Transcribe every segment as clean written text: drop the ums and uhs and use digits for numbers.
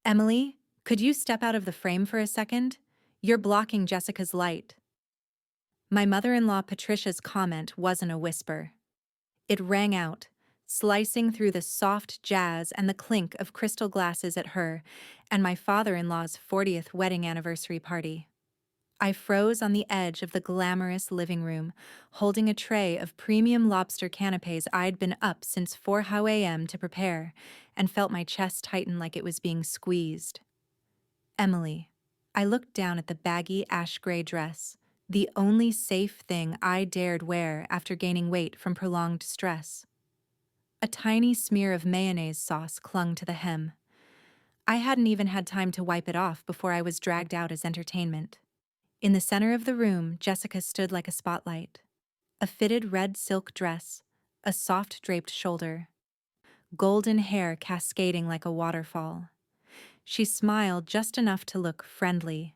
Emily, could you step out of the frame for a second? You're blocking Jessica's light. My mother-in-law Patricia's comment wasn't a whisper. It rang out, slicing through the soft jazz and the clink of crystal glasses at her and my father-in-law's 40th wedding anniversary party. I froze on the edge of the glamorous living room, holding a tray of premium lobster canapes I'd been up since 4 a.m. to prepare, and felt my chest tighten like it was being squeezed. Emily. I looked down at the baggy ash-gray dress, the only safe thing I dared wear after gaining weight from prolonged stress. A tiny smear of mayonnaise sauce clung to the hem. I hadn't even had time to wipe it off before I was dragged out as entertainment. In the center of the room, Jessica stood like a spotlight. A fitted red silk dress, a soft draped shoulder, golden hair cascading like a waterfall. She smiled just enough to look friendly,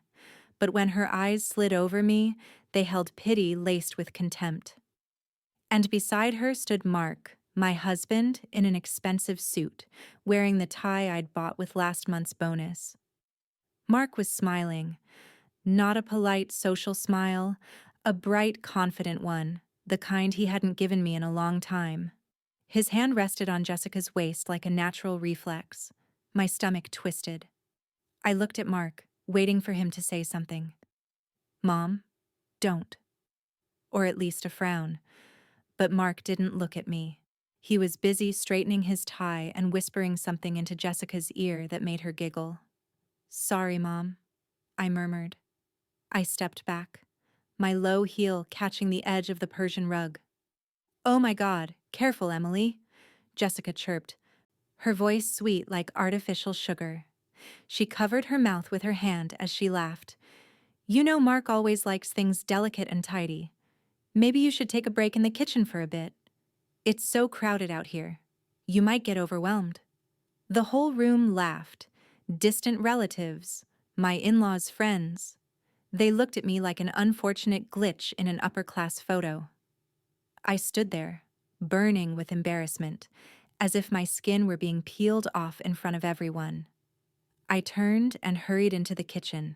but when her eyes slid over me, they held pity laced with contempt. And beside her stood Mark, my husband, in an expensive suit, wearing the tie I'd bought with last month's bonus. Mark was smiling, not a polite social smile, a bright, confident one, the kind he hadn't given me in a long time. His hand rested on Jessica's waist like a natural reflex. My stomach twisted. I looked at Mark, waiting for him to say something. Mom, don't. Or at least a frown. But Mark didn't look at me. He was busy straightening his tie and whispering something into Jessica's ear that made her giggle. Sorry, Mom, I murmured. I stepped back, my low heel catching the edge of the Persian rug. Oh my God, careful, Emily, Jessica chirped, her voice sweet like artificial sugar. She covered her mouth with her hand as she laughed. You know Mark always likes things delicate and tidy. Maybe you should take a break in the kitchen for a bit. It's so crowded out here. You might get overwhelmed. The whole room laughed. Distant relatives, my in-laws' friends. They looked at me like an unfortunate glitch in an upper-class photo. I stood there, burning with embarrassment, as if my skin were being peeled off in front of everyone. I turned and hurried into the kitchen.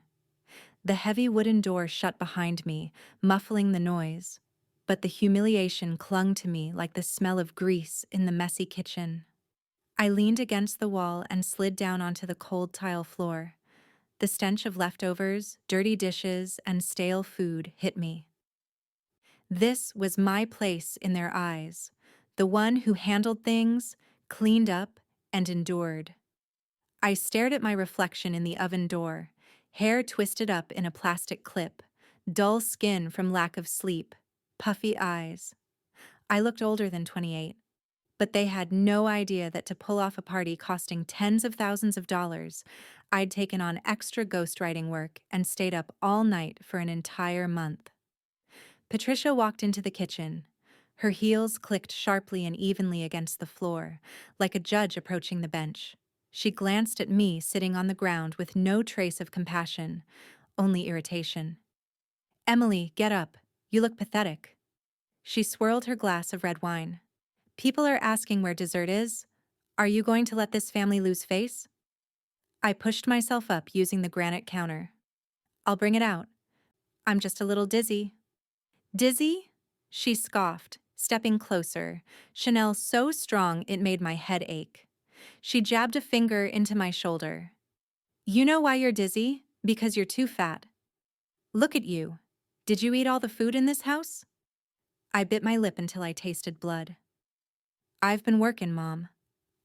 The heavy wooden door shut behind me, muffling the noise, but the humiliation clung to me like the smell of grease in the messy kitchen. I leaned against the wall and slid down onto the cold tile floor. The stench of leftovers, dirty dishes, and stale food hit me. This was my place in their eyes, the one who handled things, cleaned up, and endured. I stared at my reflection in the oven door, hair twisted up in a plastic clip, dull skin from lack of sleep, puffy eyes. I looked older than 28, but they had no idea that to pull off a party costing tens of thousands of dollars, I'd taken on extra ghostwriting work and stayed up all night for an entire month. Patricia walked into the kitchen. Her heels clicked sharply and evenly against the floor, like a judge approaching the bench. She glanced at me sitting on the ground with no trace of compassion, only irritation. Emily, get up. You look pathetic. She swirled her glass of red wine. People are asking where dessert is. Are you going to let this family lose face? I pushed myself up using the granite counter. I'll bring it out. I'm just a little dizzy. Dizzy? She scoffed, stepping closer, Chanel so strong it made my head ache. She jabbed a finger into my shoulder. You know why you're dizzy? Because you're too fat. Look at you. Did you eat all the food in this house? I bit my lip until I tasted blood. I've been working, Mom.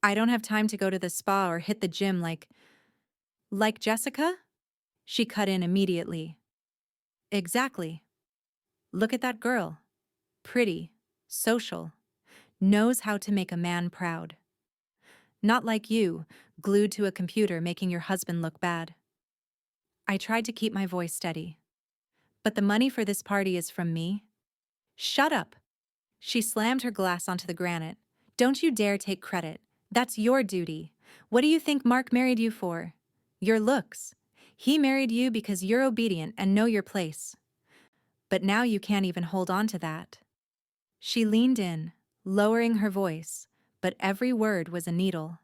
I don't have time to go to the spa or hit the gym like Jessica? She cut in immediately. Exactly. Look at that girl. Pretty, social, knows how to make a man proud. Not like you, glued to a computer making your husband look bad. I tried to keep my voice steady. But the money for this party is from me. Shut up. She slammed her glass onto the granite. Don't you dare take credit. That's your duty. What do you think Mark married you for? Your looks. He married you because you're obedient and know your place. But now you can't even hold on to that. She leaned in, lowering her voice, but every word was a needle.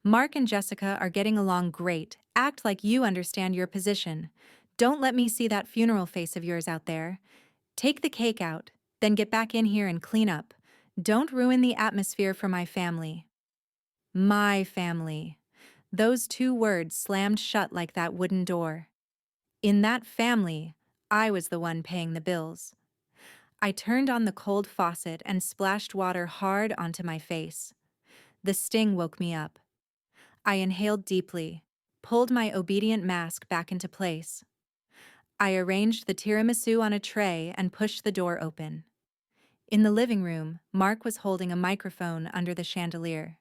Mark and Jessica are getting along great. Act like you understand your position. Don't let me see that funeral face of yours out there. Take the cake out, then get back in here and clean up. Don't ruin the atmosphere for my family. My family. Those two words slammed shut like that wooden door. In that family, I was the one paying the bills. I turned on the cold faucet and splashed water hard onto my face. The sting woke me up. I inhaled deeply, pulled my obedient mask back into place. I arranged the tiramisu on a tray and pushed the door open. In the living room, Mark was holding a microphone under the chandelier.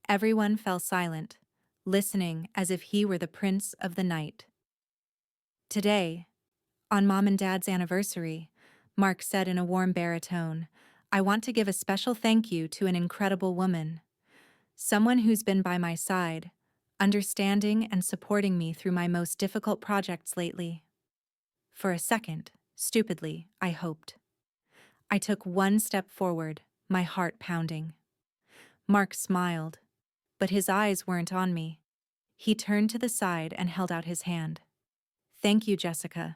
Everyone fell silent, listening as if he were the prince of the night. Today, on Mom and Dad's anniversary, Mark said in a warm baritone, I want to give a special thank you to an incredible woman. Someone who's been by my side, understanding and supporting me through my most difficult projects lately. For a second, stupidly, I hoped. I took one step forward, my heart pounding. Mark smiled, but his eyes weren't on me. He turned to the side and held out his hand. Thank you, Jessica,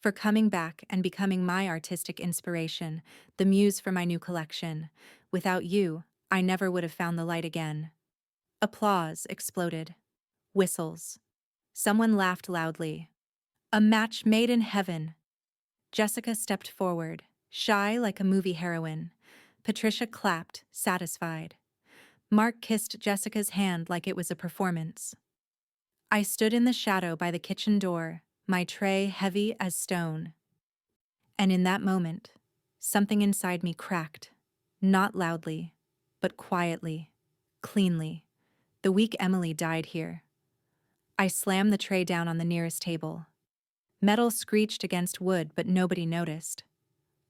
for coming back and becoming my artistic inspiration, the muse for my new collection. Without you, I never would have found the light again. Applause exploded. Whistles. Someone laughed loudly. A match made in heaven. Jessica stepped forward, shy like a movie heroine. Patricia clapped, satisfied. Mark kissed Jessica's hand like it was a performance. I stood in the shadow by the kitchen door, my tray heavy as stone. And in that moment, something inside me cracked. Not loudly, but quietly, cleanly. The weak Emily died here. I slammed the tray down on the nearest table. Metal screeched against wood, but nobody noticed.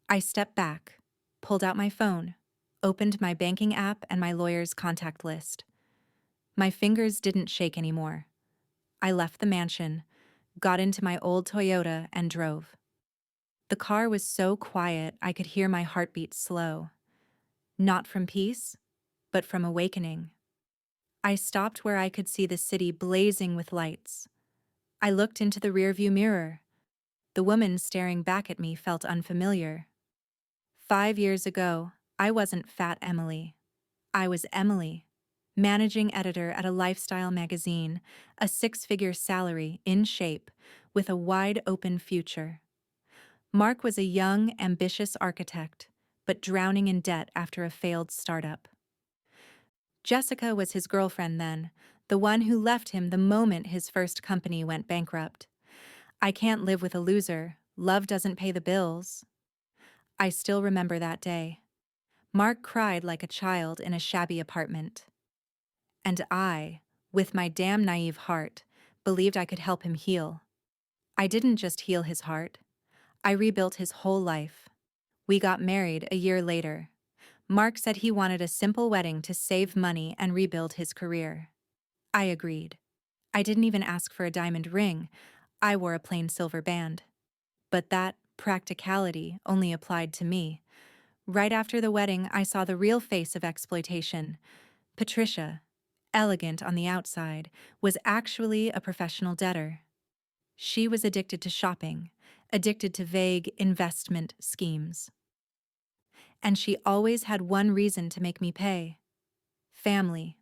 I stepped back, pulled out my phone, opened my banking app and my lawyer's contact list. My fingers didn't shake anymore. I left the mansion, got into my old Toyota, and drove. The car was so quiet I could hear my heartbeat slow. Not from peace, but from awakening. I stopped where I could see the city blazing with lights. I looked into the rearview mirror. The woman staring back at me felt unfamiliar. 5 years ago, I wasn't Fat Emily. I was Emily, managing editor at a lifestyle magazine, a 6-figure salary, in shape, with a wide-open future. Mark was a young, ambitious architect, but drowning in debt after a failed startup. Jessica was his girlfriend then, the one who left him the moment his first company went bankrupt. I can't live with a loser. Love doesn't pay the bills. I still remember that day. Mark cried like a child in a shabby apartment. And I, with my damn naive heart, believed I could help him heal. I didn't just heal his heart. I rebuilt his whole life. We got married a year later. Mark said he wanted a simple wedding to save money and rebuild his career. I agreed. I didn't even ask for a diamond ring. I wore a plain silver band. But that practicality only applied to me. Right after the wedding, I saw the real face of exploitation. Patricia, elegant on the outside, was actually a professional debtor. She was addicted to shopping, addicted to vague investment schemes. And she always had one reason to make me pay: family.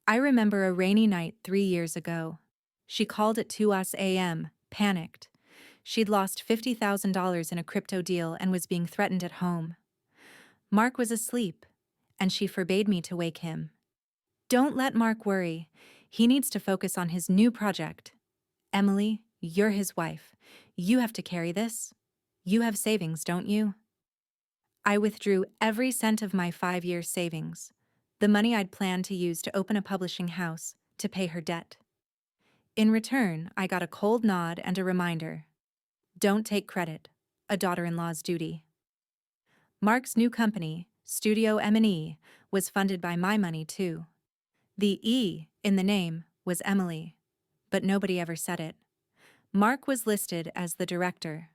I remember a rainy night 3 years ago. She called at 2 a.m., panicked. She'd lost $50,000 in a crypto deal and was being threatened at home. Mark was asleep, and she forbade me to wake him. Don't let Mark worry. He needs to focus on his new project. Emily, you're his wife. You have to carry this. You have savings, don't you? I withdrew every cent of my 5-year savings, the money I'd planned to use to open a publishing house, to pay her debt. In return, I got a cold nod and a reminder. Don't take credit, a daughter-in-law's duty. Mark's new company, Studio M&E, was funded by my money too. The E in the name was Emily, but nobody ever said it. Mark was listed as the director.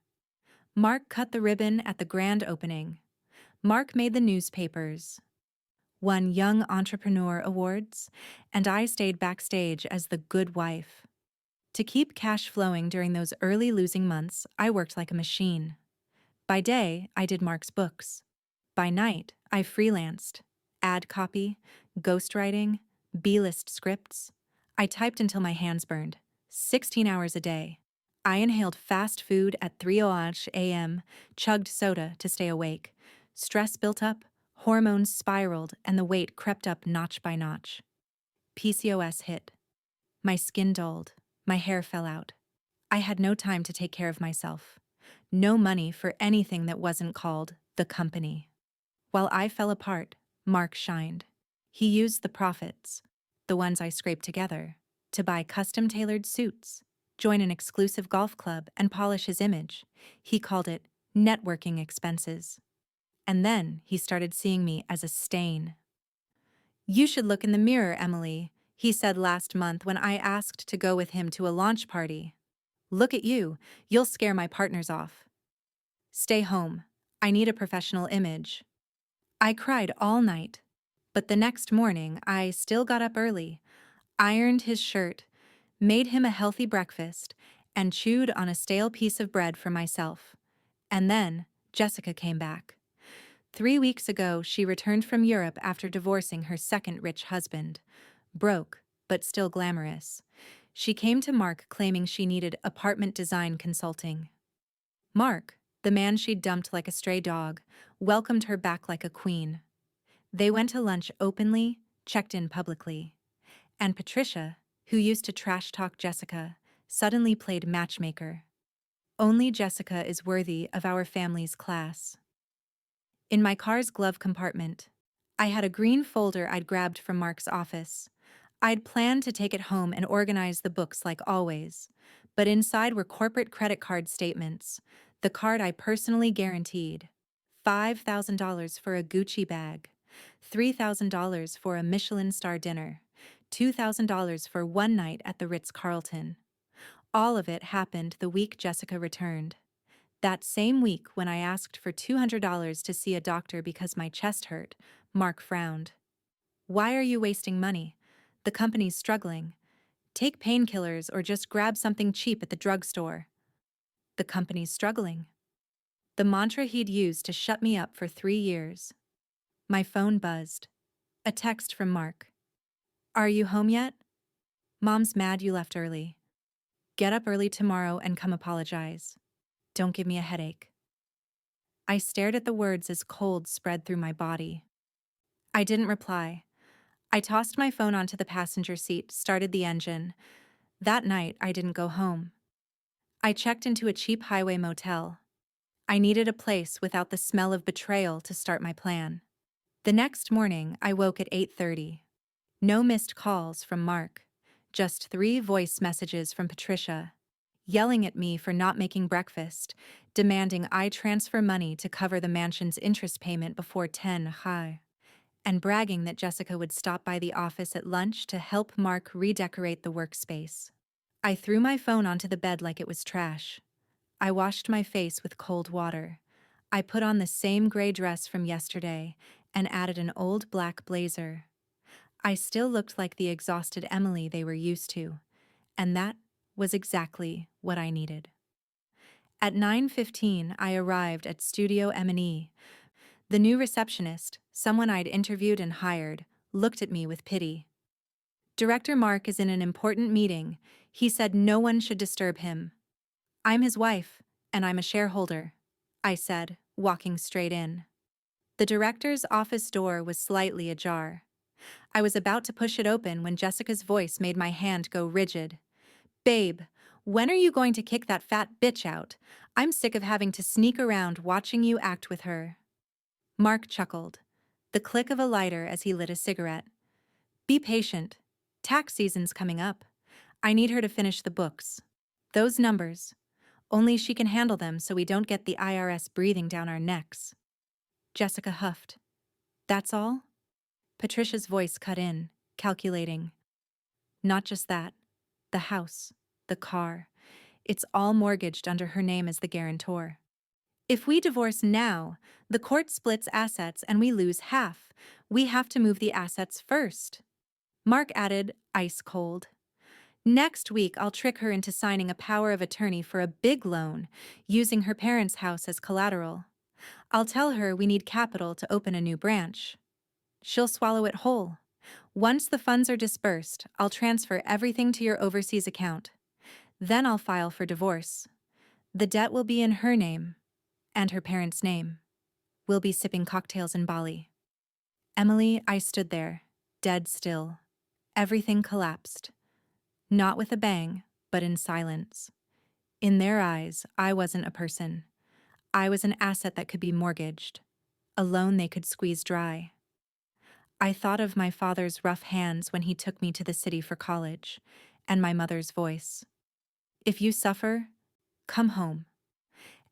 Mark cut the ribbon at the grand opening. Mark made the newspapers. won Young Entrepreneur Awards, and I stayed backstage as the good wife. To keep cash flowing during those early losing months, I worked like a machine. By day, I did Mark's books. By night, I freelanced. Ad copy, ghostwriting, B-list scripts. I typed until my hands burned. 16 hours a day. I inhaled fast food at 3:00 a.m., chugged soda to stay awake. Stress built up, hormones spiraled, and the weight crept up notch by notch. PCOS hit. My skin dulled. My hair fell out. I had no time to take care of myself. No money for anything that wasn't called the company. While I fell apart, Mark shined. He used the profits, the ones I scraped together, to buy custom-tailored suits, join an exclusive golf club, and polish his image. He called it networking expenses. And then he started seeing me as a stain. "You should look in the mirror, Emily," he said last month when I asked to go with him to a launch party. "Look at you, you'll scare my partners off. Stay home. I need a professional image." I cried all night, but the next morning I still got up early, ironed his shirt, made him a healthy breakfast, and chewed on a stale piece of bread for myself. And then Jessica came back. 3 weeks ago, she returned from Europe after divorcing her second rich husband. Broke, but still glamorous. She came to Mark claiming she needed apartment design consulting. Mark, the man she'd dumped like a stray dog, welcomed her back like a queen. They went to lunch openly, checked in publicly. And Patricia, who used to trash talk Jessica, suddenly played matchmaker. Only Jessica is worthy of our family's class. In my car's glove compartment, I had a green folder I'd grabbed from Mark's office. I'd planned to take it home and organize the books like always, but inside were corporate credit card statements, the card I personally guaranteed, $5,000 for a Gucci bag, $3,000 for a Michelin star dinner, $2,000 for one night at the Ritz-Carlton. All of it happened the week Jessica returned. That same week when I asked for $200 to see a doctor because my chest hurt, Mark frowned. "Why are you wasting money? The company's struggling. Take painkillers or just grab something cheap at the drugstore." The company's struggling. The mantra he'd used to shut me up for 3 years. My phone buzzed. A text from Mark. "Are you home yet? Mom's mad you left early. Get up early tomorrow and come apologize. Don't give me a headache." I stared at the words as cold spread through my body. I didn't reply. I tossed my phone onto the passenger seat, started the engine. That night, I didn't go home. I checked into a cheap highway motel. I needed a place without the smell of betrayal to start my plan. The next morning, I woke at 8:30. No missed calls from Mark. Just 3 voice messages from Patricia, yelling at me for not making breakfast, demanding I transfer money to cover the mansion's interest payment before 10 high, and bragging that Jessica would stop by the office at lunch to help Mark redecorate the workspace. I threw my phone onto the bed like it was trash. I washed my face with cold water. I put on the same gray dress from yesterday and added an old black blazer. I still looked like the exhausted Emily they were used to, and that was exactly what I needed. At 9:15, I arrived at Studio M&E. The new receptionist, someone I'd interviewed and hired, looked at me with pity. "Director Mark is in an important meeting. He said no one should disturb him." "I'm his wife, and I'm a shareholder," I said, walking straight in. The director's office door was slightly ajar. I was about to push it open when Jessica's voice made my hand go rigid. "Babe, when are you going to kick that fat bitch out? I'm sick of having to sneak around watching you act with her." Mark chuckled, the click of a lighter as he lit a cigarette. "Be patient. Tax season's coming up. I need her to finish the books. Those numbers. Only she can handle them so we don't get the IRS breathing down our necks." Jessica huffed. "That's all?" Patricia's voice cut in, calculating. "Not just that. The house, the car. It's all mortgaged under her name as the guarantor. If we divorce now, the court splits assets and we lose half. We have to move the assets first. Mark added, ice cold. Next week, I'll trick her into signing a power of attorney for a big loan, using her parents' house as collateral. I'll tell her we need capital to open a new branch. She'll swallow it whole. Once the funds are dispersed, I'll transfer everything to your overseas account. Then I'll file for divorce. The debt will be in her name, and her parents' name. We'll be sipping cocktails in Bali. Emily, I stood there, dead still. Everything collapsed. Not with a bang, but in silence. In their eyes, I wasn't a person. I was an asset that could be mortgaged, a loan they could squeeze dry. I thought of my father's rough hands when he took me to the city for college, and my mother's voice. If you suffer, come home.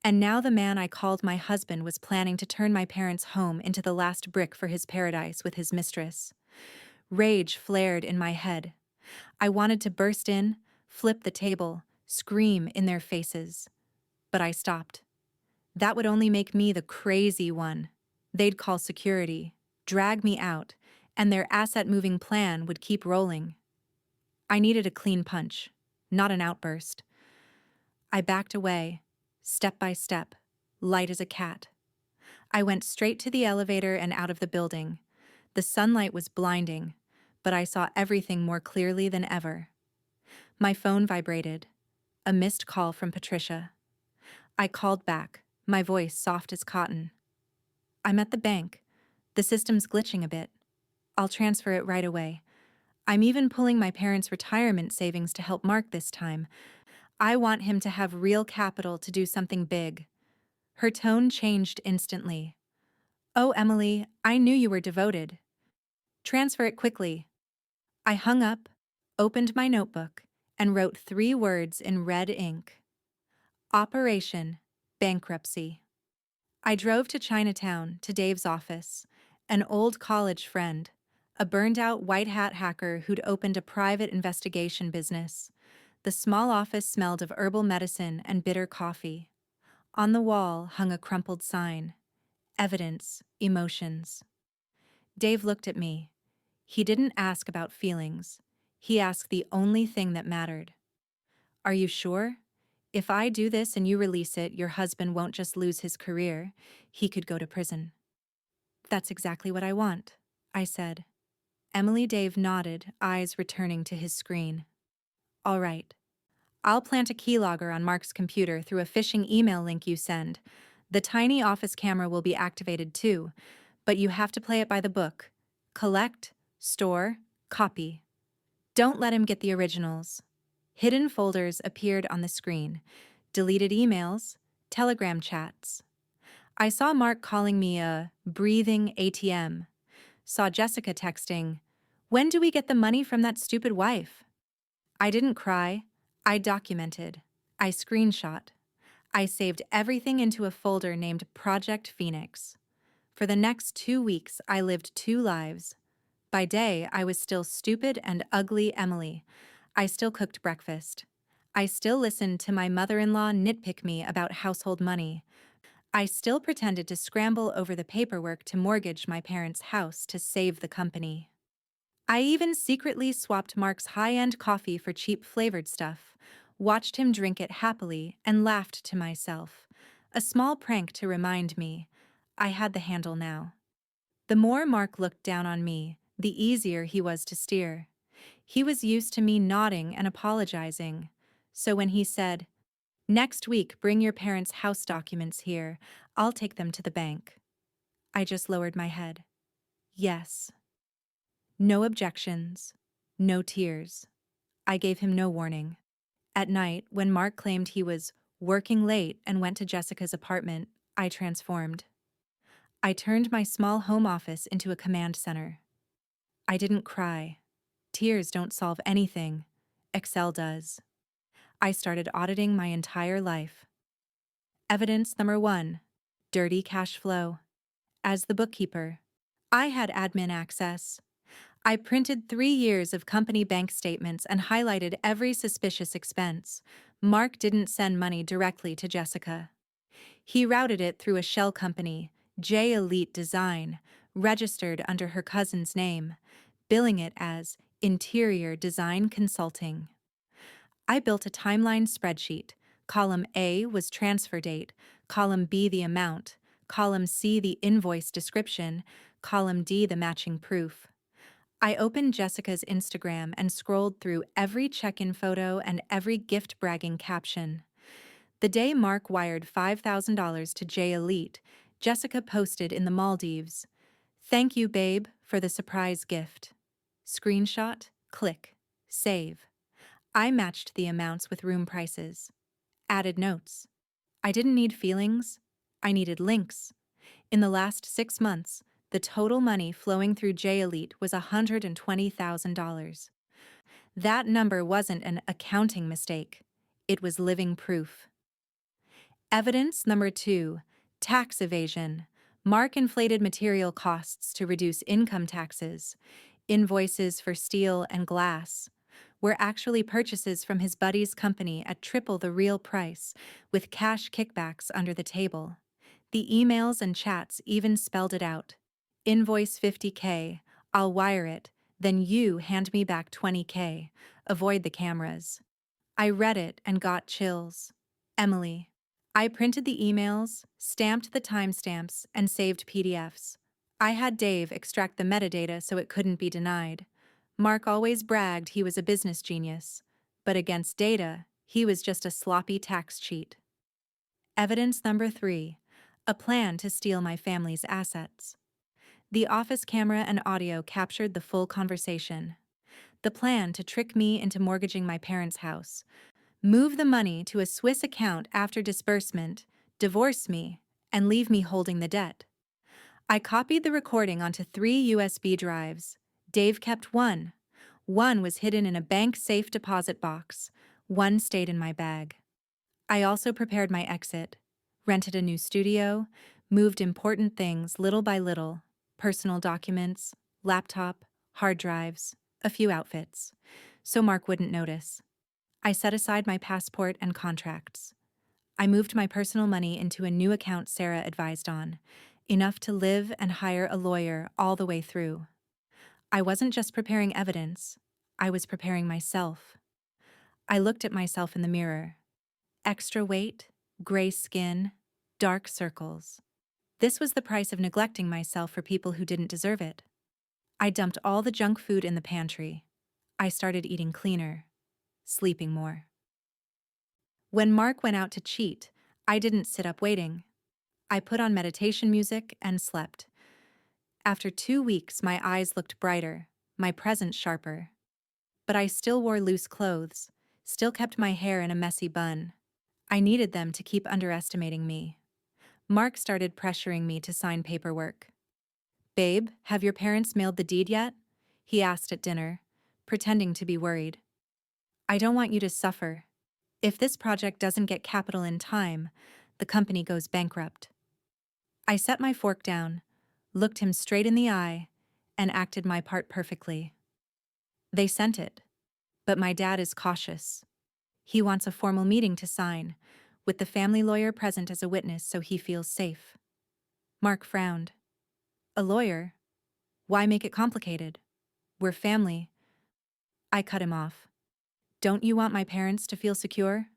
And now the man I called my husband was planning to turn my parents' home into the last brick for his paradise with his mistress. Rage flared in my head. I wanted to burst in, flip the table, scream in their faces. But I stopped. That would only make me the crazy one. They'd call security, drag me out, and their asset-moving plan would keep rolling. I needed a clean punch, not an outburst. I backed away, step by step, light as a cat. I went straight to the elevator and out of the building. The sunlight was blinding, but I saw everything more clearly than ever. My phone vibrated. A missed call from Patricia. I called back, my voice soft as cotton. I'm at the bank. The system's glitching a bit. I'll transfer it right away. I'm even pulling my parents' retirement savings to help Mark this time. I want him to have real capital to do something big. Her tone changed instantly. Oh, Emily, I knew you were devoted. Transfer it quickly. I hung up, opened my notebook, and wrote 3 words in red ink. Operation Bankruptcy. I drove to Chinatown, to Dave's office, an old college friend, a burned-out white-hat hacker who'd opened a private investigation business. The small office smelled of herbal medicine and bitter coffee. On the wall hung a crumpled sign. Evidence, emotions. Dave looked at me. He didn't ask about feelings. He asked the only thing that mattered. Are you sure? If I do this and you release it, your husband won't just lose his career. He could go to prison. That's exactly what I want, I said. Emily Dave nodded, eyes returning to his screen. All right. I'll plant a keylogger on Mark's computer through a phishing email link you send. The tiny office camera will be activated too, but you have to play it by the book. Collect, store, copy. Don't let him get the originals. Hidden folders appeared on the screen. Deleted emails, Telegram chats. I saw Mark calling me a breathing ATM. Saw Jessica texting, "When do we get the money from that stupid wife?" I didn't cry. I documented. I screenshot. I saved everything into a folder named Project Phoenix. For the next 2 weeks, I lived 2 lives. By day, I was still stupid and ugly Emily. I still cooked breakfast. I still listened to my mother-in-law nitpick me about household money. I still pretended to scramble over the paperwork to mortgage my parents' house to save the company. I even secretly swapped Mark's high-end coffee for cheap flavored stuff, watched him drink it happily, and laughed to myself. A small prank to remind me I had the handle now. The more Mark looked down on me, the easier he was to steer. He was used to me nodding and apologizing. So when he said, "Next week, bring your parents' house documents here. I'll take them to the bank," I just lowered my head. Yes. No objections. No tears. I gave him no warning. At night, when Mark claimed he was working late and went to Jessica's apartment, I transformed. I turned my small home office into a command center. I didn't cry. Tears don't solve anything. Excel does. I started auditing my entire life. Evidence number 1, dirty cash flow. As the bookkeeper, I had admin access. I printed 3 years of company bank statements and highlighted every suspicious expense. Mark didn't send money directly to Jessica. He routed it through a shell company, J Elite Design, registered under her cousin's name, billing it as Interior Design Consulting. I built a timeline spreadsheet. Column A was transfer date, column B the amount, column C the invoice description, column D the matching proof. I opened Jessica's Instagram and scrolled through every check-in photo and every gift-bragging caption. The day Mark wired $5,000 to J Elite, Jessica posted in the Maldives, "Thank you, babe, for the surprise gift." Screenshot, click, save. I matched the amounts with room prices. Added notes. I didn't need feelings. I needed links. In the last 6 months, the total money flowing through J Elite was $120,000. That number wasn't an accounting mistake. It was living proof. Evidence number 2, tax evasion. Mark inflated material costs to reduce income taxes. Invoices for steel and glass were actually purchases from his buddy's company at triple the real price, with cash kickbacks under the table. The emails and chats even spelled it out. Invoice $50K, I'll wire it, then you hand me back $20K. Avoid the cameras. I read it and got chills. Emily. I printed the emails, stamped the timestamps, and saved PDFs. I had Dave extract the metadata so it couldn't be denied. Mark always bragged he was a business genius, but against data, he was just a sloppy tax cheat. Evidence number 3, a plan to steal my family's assets. The office camera and audio captured the full conversation. The plan to trick me into mortgaging my parents' house, move the money to a Swiss account after disbursement, divorce me, and leave me holding the debt. I copied the recording onto 3 USB drives. Dave kept one. One was hidden in a bank safe deposit box. One stayed in my bag. I also prepared my exit, rented a new studio, moved important things little by little, personal documents, laptop, hard drives, a few outfits, so Mark wouldn't notice. I set aside my passport and contracts. I moved my personal money into a new account Sarah advised on, enough to live and hire a lawyer all the way through. I wasn't just preparing evidence, I was preparing myself. I looked at myself in the mirror. Extra weight, gray skin, dark circles. This was the price of neglecting myself for people who didn't deserve it. I dumped all the junk food in the pantry. I started eating cleaner, sleeping more. When Mark went out to cheat, I didn't sit up waiting. I put on meditation music and slept. After 2 weeks, my eyes looked brighter, my presence sharper. But I still wore loose clothes, still kept my hair in a messy bun. I needed them to keep underestimating me. Mark started pressuring me to sign paperwork. "Babe, have your parents mailed the deed yet?" he asked at dinner, pretending to be worried. "I don't want you to suffer. If this project doesn't get capital in time, the company goes bankrupt." I set my fork down, looked him straight in the eye, and acted my part perfectly. They sent it, but my dad is cautious. He wants a formal meeting to sign, with the family lawyer present as a witness so he feels safe. Mark frowned. "A lawyer? Why make it complicated? We're family." I cut him off. "Don't you want my parents to feel secure?"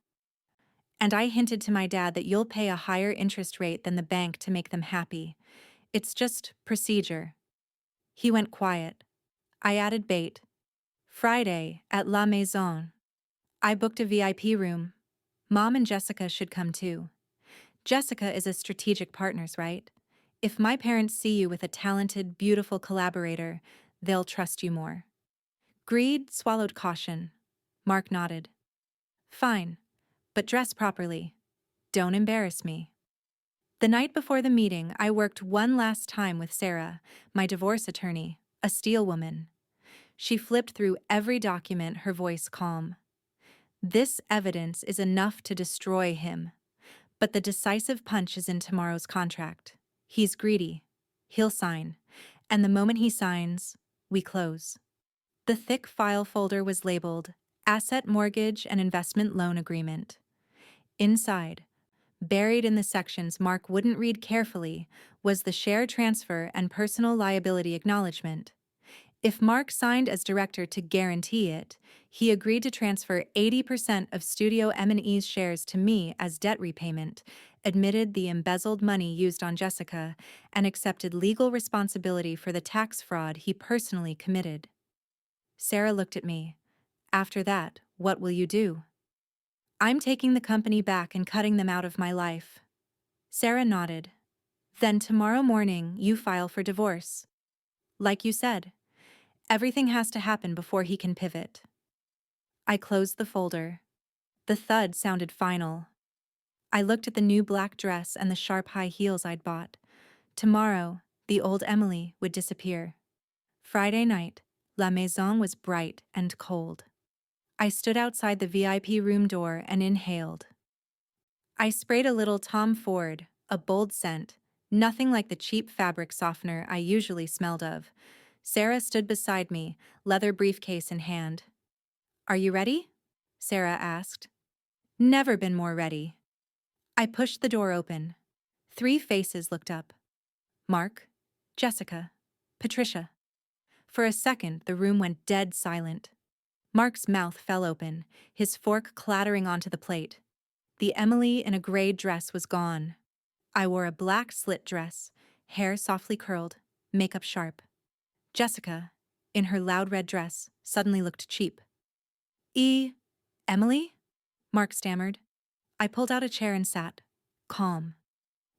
And I hinted to my dad that you'll pay a higher interest rate than the bank to make them happy. It's just procedure. He went quiet. I added bait. "Friday, at La Maison. I booked a VIP room. Mom and Jessica should come too. Jessica is a strategic partners, right? If my parents see you with a talented, beautiful collaborator, they'll trust you more." Greed swallowed caution. Mark nodded. "Fine, but dress properly. Don't embarrass me." The night before the meeting, I worked one last time with Sarah, my divorce attorney, a steel woman. She flipped through every document, her voice calm. "This evidence is enough to destroy him. But the decisive punch is in tomorrow's contract. He's greedy. He'll sign. And the moment he signs, we close." The thick file folder was labeled Asset Mortgage and Investment Loan Agreement. Inside, Buried in the sections Mark wouldn't read carefully was the share transfer and personal liability acknowledgement. If Mark signed as director to guarantee it, he agreed to transfer 80% of Studio M&E's shares to me as debt repayment, admitted the embezzled money used on Jessica, and accepted legal responsibility for the tax fraud he personally committed. Sarah looked at me. After that, what will you do? I'm taking the company back and cutting them out of my life. Sarah nodded. Then tomorrow morning you file for divorce. Like you said, everything has to happen before he can pivot. I closed the folder. The thud sounded final. I looked at the new black dress and the sharp high heels I'd bought. Tomorrow, the old Emily would disappear. Friday night, La Maison was bright and cold. I stood outside the VIP room door and inhaled. I sprayed a little Tom Ford, a bold scent, nothing like the cheap fabric softener I usually smelled of. Sarah stood beside me, leather briefcase in hand. Are you ready? Sarah asked. Never been more ready. I pushed the door open. 3 faces looked up. Mark, Jessica, Patricia. For a second, the room went dead silent. Mark's mouth fell open, his fork clattering onto the plate. The Emily in a gray dress was gone. I wore a black slit dress, hair softly curled, makeup sharp. Jessica, in her loud red dress, suddenly looked cheap. Emily? Mark stammered. I pulled out a chair and sat, calm.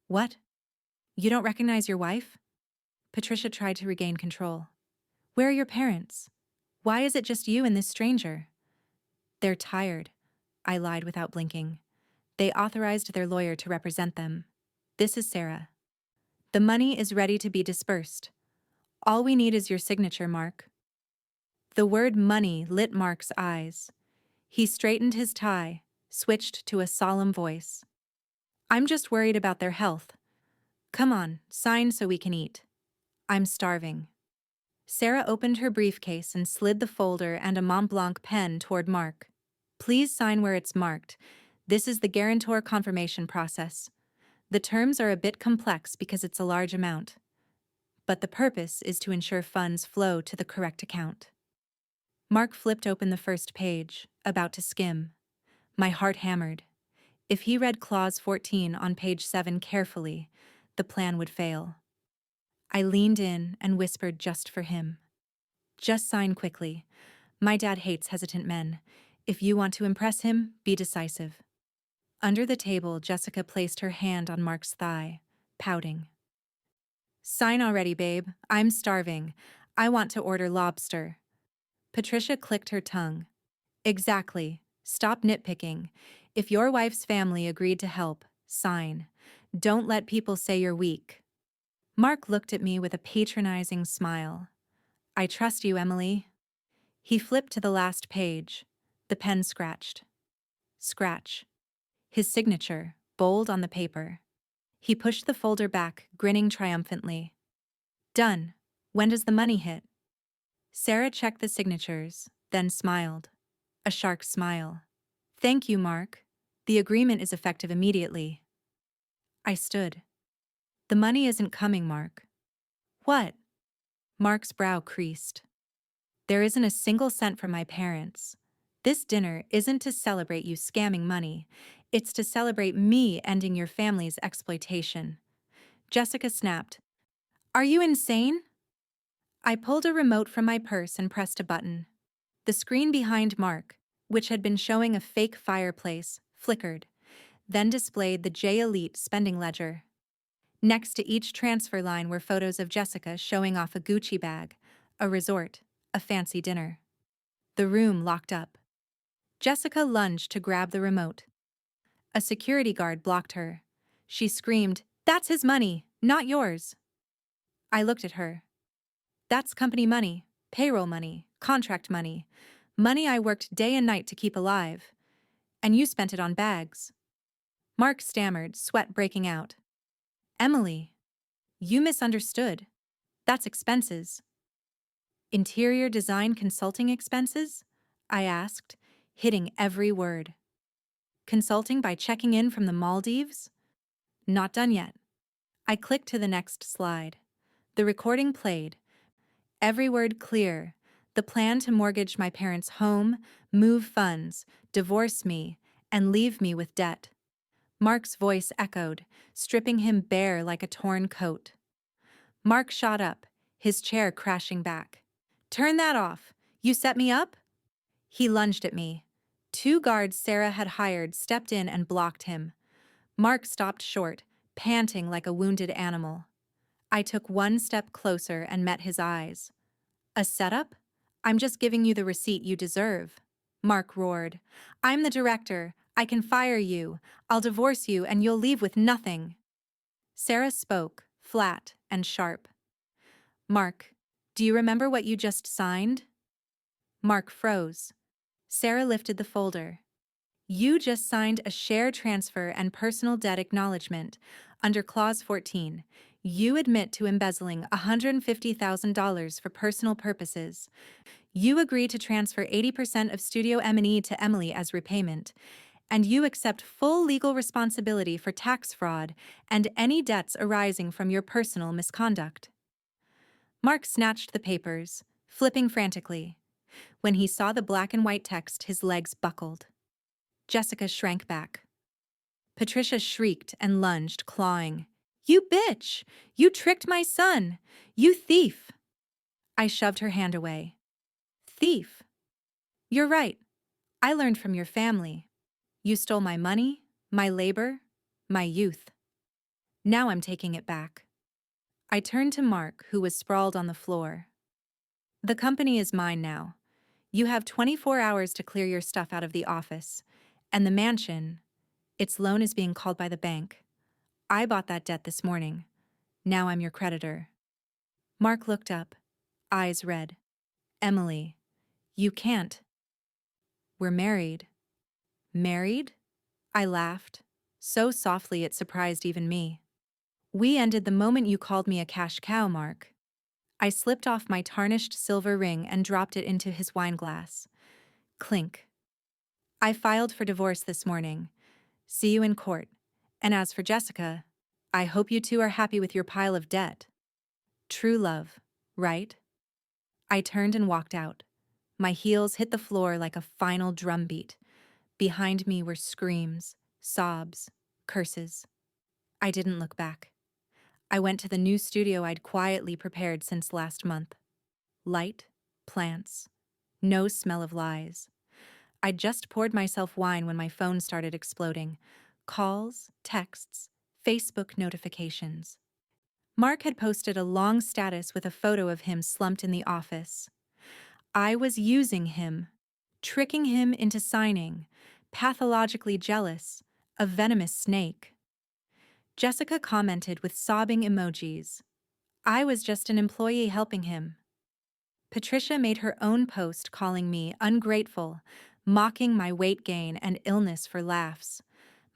What? You don't recognize your wife? Patricia tried to regain control. Where are your parents? Why is it just you and this stranger? They're tired, I lied without blinking. They authorized their lawyer to represent them. This is Sarah. The money is ready to be dispersed. All we need is your signature, Mark. The word money lit Mark's eyes. He straightened his tie, switched to a solemn voice. I'm just worried about their health. Come on, sign so we can eat. I'm starving. Sarah opened her briefcase and slid the folder and a Mont Blanc pen toward Mark. Please sign where it's marked. This is the guarantor confirmation process. The terms are a bit complex because it's a large amount. But the purpose is to ensure funds flow to the correct account. Mark flipped open the first page, about to skim. My heart hammered. If he read clause 14 on page 7 carefully, the plan would fail. I leaned in and whispered just for him. Just sign quickly. My dad hates hesitant men. If you want to impress him, be decisive. Under the table, Jessica placed her hand on Mark's thigh, pouting. Sign already, babe. I'm starving. I want to order lobster. Patricia clicked her tongue. Exactly. Stop nitpicking. If your wife's family agreed to help, sign. Don't let people say you're weak. Mark looked at me with a patronizing smile. I trust you, Emily. He flipped to the last page. The pen scratched. Scratch. His signature, bold on the paper. He pushed the folder back, grinning triumphantly. Done. When does the money hit? Sarah checked the signatures, then smiled. A shark smile. Thank you, Mark. The agreement is effective immediately. I stood. The money isn't coming, Mark. What? Mark's brow creased. There isn't a single cent from my parents. This dinner isn't to celebrate you scamming money. It's to celebrate me ending your family's exploitation. Jessica snapped. Are you insane? I pulled a remote from my purse and pressed a button. The screen behind Mark, which had been showing a fake fireplace, flickered, then displayed the J Elite spending ledger. Next to each transfer line were photos of Jessica showing off a Gucci bag, a resort, a fancy dinner. The room locked up. Jessica lunged to grab the remote. A security guard blocked her. She screamed, "That's his money, not yours." I looked at her. That's company money, payroll money, contract money, money I worked day and night to keep alive. And you spent it on bags. Mark stammered, sweat breaking out. Emily, you misunderstood. That's expenses. Interior design consulting expenses? I asked, hitting every word. Consulting by checking in from the Maldives? Not done yet. I clicked to the next slide. The recording played. Every word clear. The plan to mortgage my parents' home, move funds, divorce me, and leave me with debt. Mark's voice echoed, stripping him bare like a torn coat. Mark shot up, his chair crashing back. Turn that off! You set me up? He lunged at me. 2 guards Sarah had hired stepped in and blocked him. Mark stopped short, panting like a wounded animal. I took 1 step closer and met his eyes. A setup? I'm just giving you the receipt you deserve. Mark roared. I'm the director. I can fire you. I'll divorce you and you'll leave with nothing. Sarah spoke, flat and sharp. Mark, do you remember what you just signed? Mark froze. Sarah lifted the folder. You just signed a share transfer and personal debt acknowledgement. Under Clause 14, you admit to embezzling $150,000 for personal purposes. You agree to transfer 80% of Studio M&E to Emily as repayment, and you accept full legal responsibility for tax fraud and any debts arising from your personal misconduct. Mark snatched the papers, flipping frantically. When he saw the black and white text, his legs buckled. Jessica shrank back. Patricia shrieked and lunged, clawing. You bitch! You tricked my son! You thief! I shoved her hand away. Thief? You're right. I learned from your family. You stole my money, my labor, my youth. Now I'm taking it back. I turned to Mark, who was sprawled on the floor. The company is mine now. You have 24 hours to clear your stuff out of the office. And the mansion, its loan is being called by the bank. I bought that debt this morning. Now I'm your creditor. Mark looked up, eyes red. Emily, you can't. We're married. Married? I laughed, so softly it surprised even me. We ended the moment you called me a cash cow, Mark. I slipped off my tarnished silver ring and dropped it into his wineglass. Clink. I filed for divorce this morning. See you in court. And as for Jessica, I hope you two are happy with your pile of debt. True love, right? I turned and walked out. My heels hit the floor like a final drumbeat. Behind me were screams, sobs, curses. I didn't look back. I went to the new studio I'd quietly prepared since last month. Light, plants, no smell of lies. I'd just poured myself wine when my phone started exploding. Calls, texts, Facebook notifications. Mark had posted a long status with a photo of him slumped in the office. I was using him, tricking him into signing, pathologically jealous, a venomous snake. Jessica commented with sobbing emojis. I was just an employee helping him. Patricia made her own post calling me ungrateful, mocking my weight gain and illness for laughs.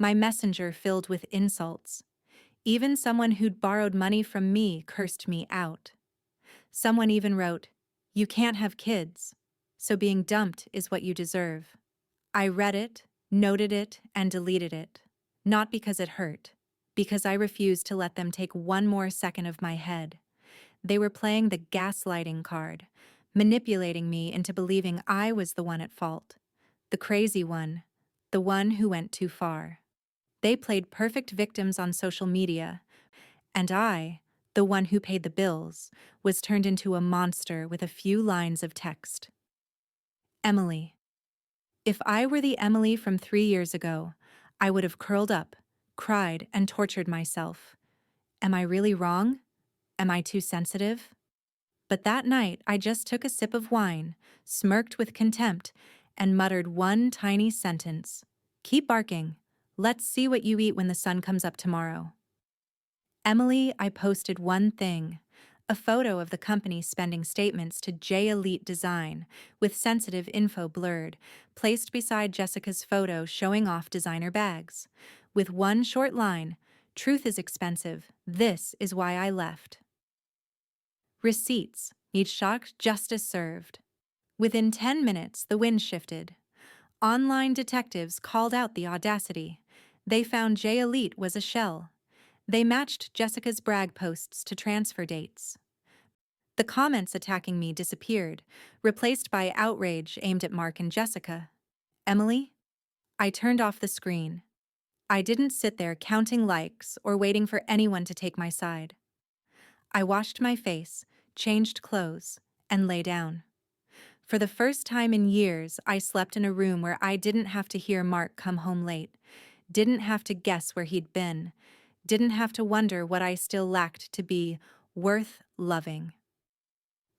My messenger filled with insults. Even someone who'd borrowed money from me cursed me out. Someone even wrote, "You can't have kids, so being dumped is what you deserve." I read it, noted it, and deleted it. Not because it hurt, because I refused to let them take one more second of my head. They were playing the gaslighting card, manipulating me into believing I was the one at fault, the crazy one, the one who went too far. They played perfect victims on social media, and I, the one who paid the bills, was turned into a monster with a few lines of text. Emily. If I were the Emily from 3 years ago, I would have curled up, cried, and tortured myself. Am I really wrong? Am I too sensitive? But that night I just took a sip of wine, smirked with contempt, and muttered one tiny sentence. Keep barking. Let's see what you eat when the sun comes up tomorrow. Emily, I posted one thing. A photo of the company spending statements to J Elite Design, with sensitive info blurred, placed beside Jessica's photo showing off designer bags. With one short line, "Truth is expensive. This is why I left." Receipts need shock justice served. Within 10 minutes, the wind shifted. Online detectives called out the audacity. They found J Elite was a shell. They matched Jessica's brag posts to transfer dates. The comments attacking me disappeared, replaced by outrage aimed at Mark and Jessica. Emily? I turned off the screen. I didn't sit there counting likes or waiting for anyone to take my side. I washed my face, changed clothes, and lay down. For the first time in years, I slept in a room where I didn't have to hear Mark come home late, didn't have to guess where he'd been, didn't have to wonder what I still lacked to be worth loving.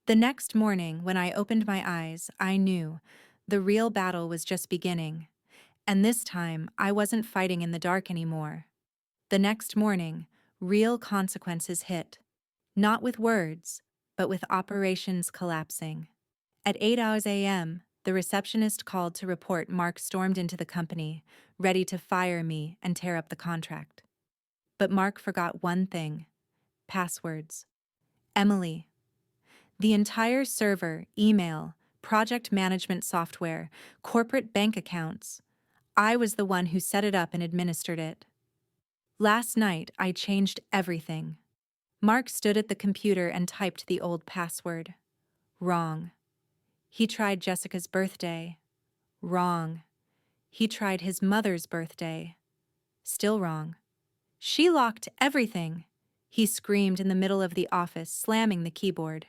The next morning, when I opened my eyes, I knew the real battle was just beginning, and this time I wasn't fighting in the dark anymore. The next morning, real consequences hit. Not with words, but with operations collapsing. At 8 a.m., the receptionist called to report Mark stormed into the company, ready to fire me and tear up the contract. But Mark forgot one thing: passwords. Emily. The entire server, email, project management software, corporate bank accounts. I was the one who set it up and administered it. Last night, I changed everything. Mark stood at the computer and typed the old password. Wrong. He tried Jessica's birthday. Wrong. He tried his mother's birthday. Still wrong. She locked everything. He screamed in the middle of the office, slamming the keyboard.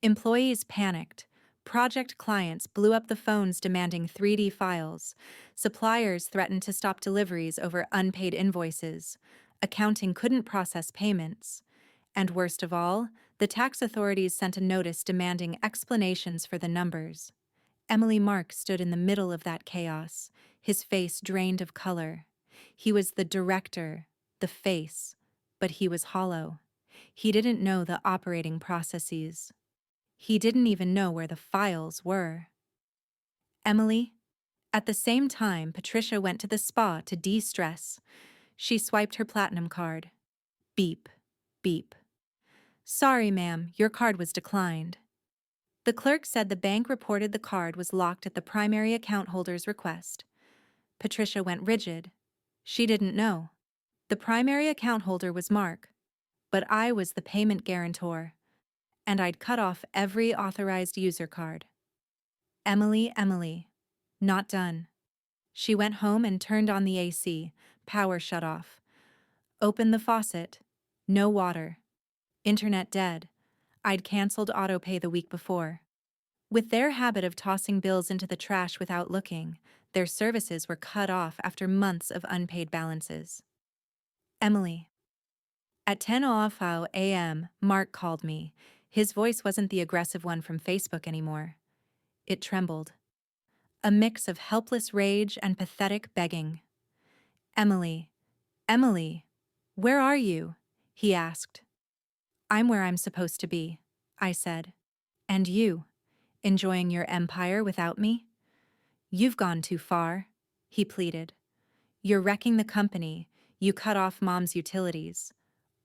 Employees panicked. Project clients blew up the phones demanding 3D files. Suppliers threatened to stop deliveries over unpaid invoices. Accounting couldn't process payments. And worst of all, the tax authorities sent a notice demanding explanations for the numbers. Emily Mark stood in the middle of that chaos, his face drained of color. He was the director, the face, but he was hollow. He didn't know the operating processes. He didn't even know where the files were. Emily? At the same time, Patricia went to the spa to de-stress. She swiped her platinum card. Beep, beep. Sorry, ma'am, your card was declined. The clerk said the bank reported the card was locked at the primary account holder's request. Patricia went rigid. She didn't know. The primary account holder was Mark, but I was the payment guarantor, and I'd cut off every authorized user card. Emily. Not done. She went home and turned on the AC. Power shut off. Opened the faucet. No water. Internet dead. I'd canceled autopay the week before. With their habit of tossing bills into the trash without looking, their services were cut off after months of unpaid balances. Emily. At 10:05 a.m., Mark called me. His voice wasn't the aggressive one from Facebook anymore. It trembled. A mix of helpless rage and pathetic begging. Emily, where are you? He asked. I'm where I'm supposed to be, I said. And you, enjoying your empire without me? You've gone too far, he pleaded. You're wrecking the company. You cut off Mom's utilities.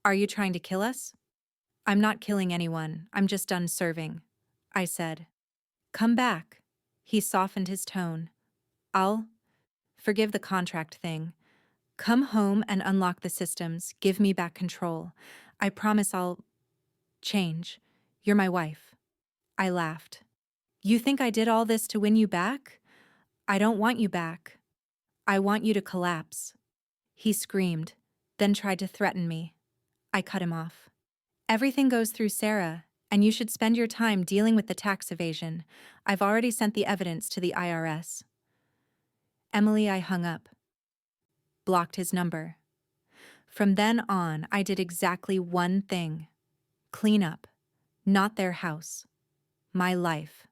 Are you trying to kill us? I'm not killing anyone. I'm just done serving, I said. Come back. He softened his tone. I'll forgive the contract thing. Come home and unlock the systems. Give me back control. I promise I'll change. You're my wife. I laughed. You think I did all this to win you back? I don't want you back. I want you to collapse. He screamed, then tried to threaten me. I cut him off. Everything goes through Sarah, and you should spend your time dealing with the tax evasion. I've already sent the evidence to the IRS. Emily, I hung up. Blocked his number. From then on, I did exactly one thing. Clean up. Not their house. My life.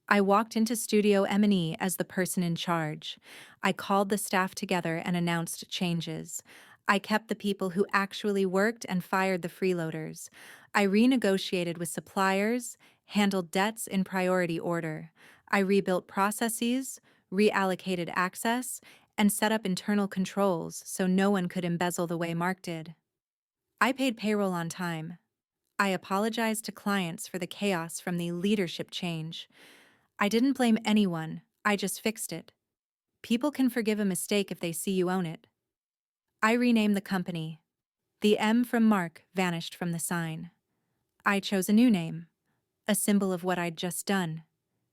I walked into Studio M&E as the person in charge. I called the staff together and announced changes. I kept the people who actually worked and fired the freeloaders. I renegotiated with suppliers, handled debts in priority order. I rebuilt processes, reallocated access, and set up internal controls so no one could embezzle the way Mark did. I paid payroll on time. I apologized to clients for the chaos from the leadership change. I didn't blame anyone, I just fixed it. People can forgive a mistake if they see you own it. I renamed the company. The M from Mark vanished from the sign. I chose a new name, a symbol of what I'd just done.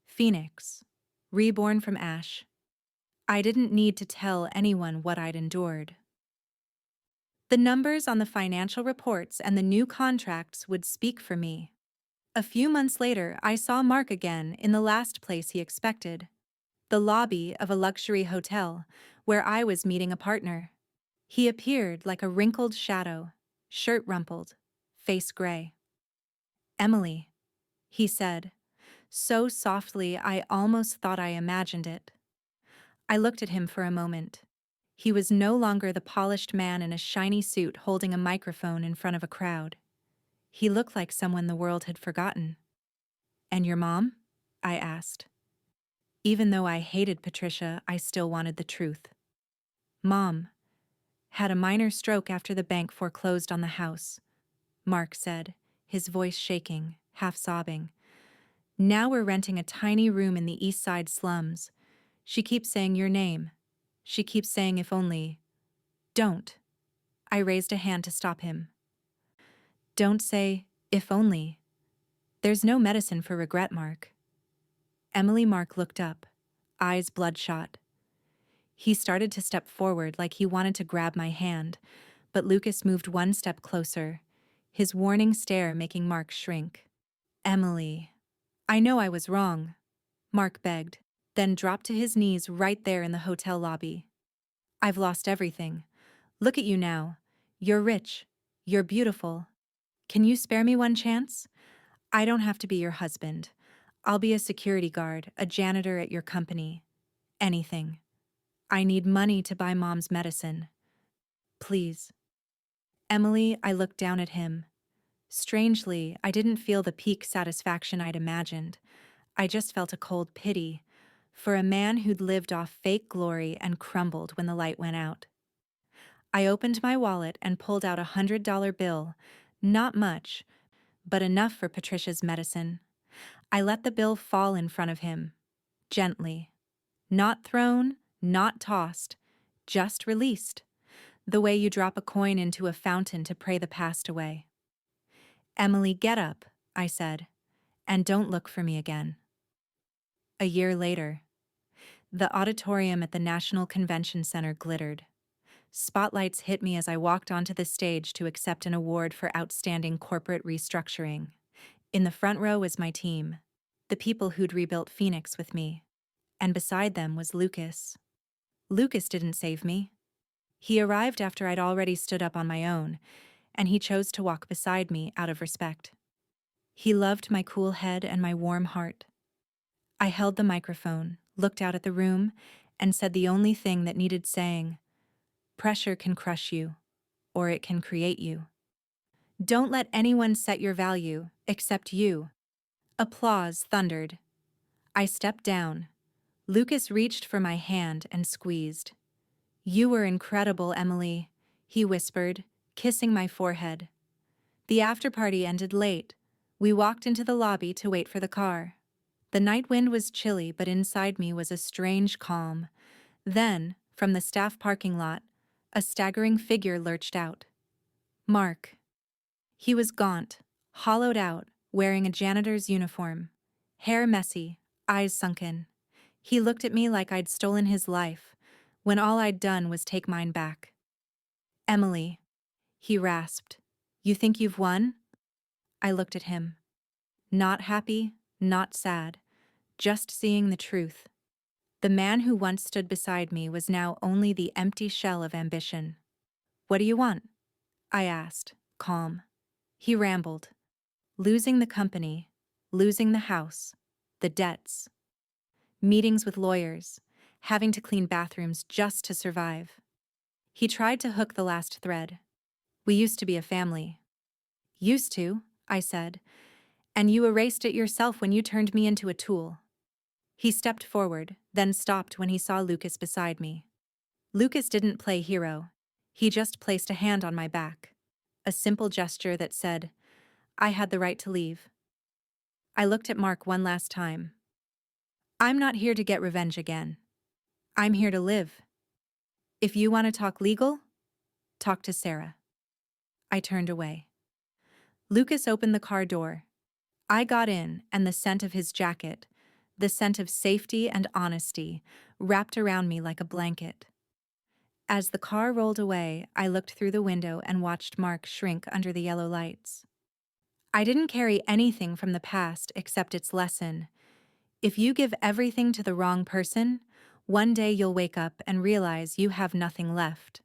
Phoenix, reborn from ash. I didn't need to tell anyone what I'd endured. The numbers on the financial reports and the new contracts would speak for me. A few months later, I saw Mark again in the last place he expected, the lobby of a luxury hotel, where I was meeting a partner. He appeared like a wrinkled shadow, shirt rumpled, face gray. "Emily," he said, so softly I almost thought I imagined it. I looked at him for a moment. He was no longer the polished man in a shiny suit holding a microphone in front of a crowd. He looked like someone the world had forgotten. "And your mom?" I asked. Even though I hated Patricia, I still wanted the truth. "Mom had a minor stroke after the bank foreclosed on the house," Mark said, his voice shaking, half sobbing. "Now we're renting a tiny room in the East Side slums. She keeps saying your name. She keeps saying if only." "Don't." I raised a hand to stop him. "Don't say, if only. There's no medicine for regret, Mark." Emily. Mark looked up, eyes bloodshot. He started to step forward like he wanted to grab my hand, but Lucas moved one step closer, his warning stare making Mark shrink. "Emily, I know I was wrong," Mark begged, then dropped to his knees right there in the hotel lobby. "I've lost everything. Look at you now. You're rich. You're beautiful. Can you spare me one chance? I don't have to be your husband. I'll be a security guard, a janitor at your company. Anything. I need money to buy Mom's medicine. Please." "Emily," I looked down at him. Strangely, I didn't feel the peak satisfaction I'd imagined. I just felt a cold pity for a man who'd lived off fake glory and crumbled when the light went out. I opened my wallet and pulled out $100 bill. Not much, but enough for Patricia's medicine. I let the bill fall in front of him, gently. Not thrown, not tossed, just released, the way you drop a coin into a fountain to pray the past away. "Emily, get up," I said, "and don't look for me again." A year later, the auditorium at the National Convention Center glittered. Spotlights hit me as I walked onto the stage to accept an award for outstanding corporate restructuring. In the front row was my team, the people who'd rebuilt Phoenix with me, and beside them was Lucas. Lucas didn't save me. He arrived after I'd already stood up on my own, and he chose to walk beside me out of respect. He loved my cool head and my warm heart. I held the microphone, looked out at the room, and said the only thing that needed saying: "Pressure can crush you, or it can create you. Don't let anyone set your value, except you." Applause thundered. I stepped down. Lucas reached for my hand and squeezed. "You were incredible, Emily," he whispered, kissing my forehead. The after-party ended late. We walked into the lobby to wait for the car. The night wind was chilly, but inside me was a strange calm. Then, from the staff parking lot, a staggering figure lurched out. Mark. He was gaunt, hollowed out, wearing a janitor's uniform. Hair messy, eyes sunken. He looked at me like I'd stolen his life, when all I'd done was take mine back. "Emily," he rasped, "you think you've won?" I looked at him. Not happy, not sad, just seeing the truth. The man who once stood beside me was now only the empty shell of ambition. "What do you want?" I asked, calm. He rambled. Losing the company, losing the house, the debts. Meetings with lawyers, having to clean bathrooms just to survive. He tried to hook the last thread. "We used to be a family." "Used to," I said, "and you erased it yourself when you turned me into a tool." He stepped forward, then stopped when he saw Lucas beside me. Lucas didn't play hero. He just placed a hand on my back. A simple gesture that said, I had the right to leave. I looked at Mark one last time. "I'm not here to get revenge again. I'm here to live. If you want to talk legal, talk to Sarah. I turned away. Lucas opened the car door. I got in, and the scent of his jacket, the scent of safety and honesty, wrapped around me like a blanket. As the car rolled away, I looked through the window and watched Mark shrink under the yellow lights. I didn't carry anything from the past except its lesson. If you give everything to the wrong person, one day you'll wake up and realize you have nothing left.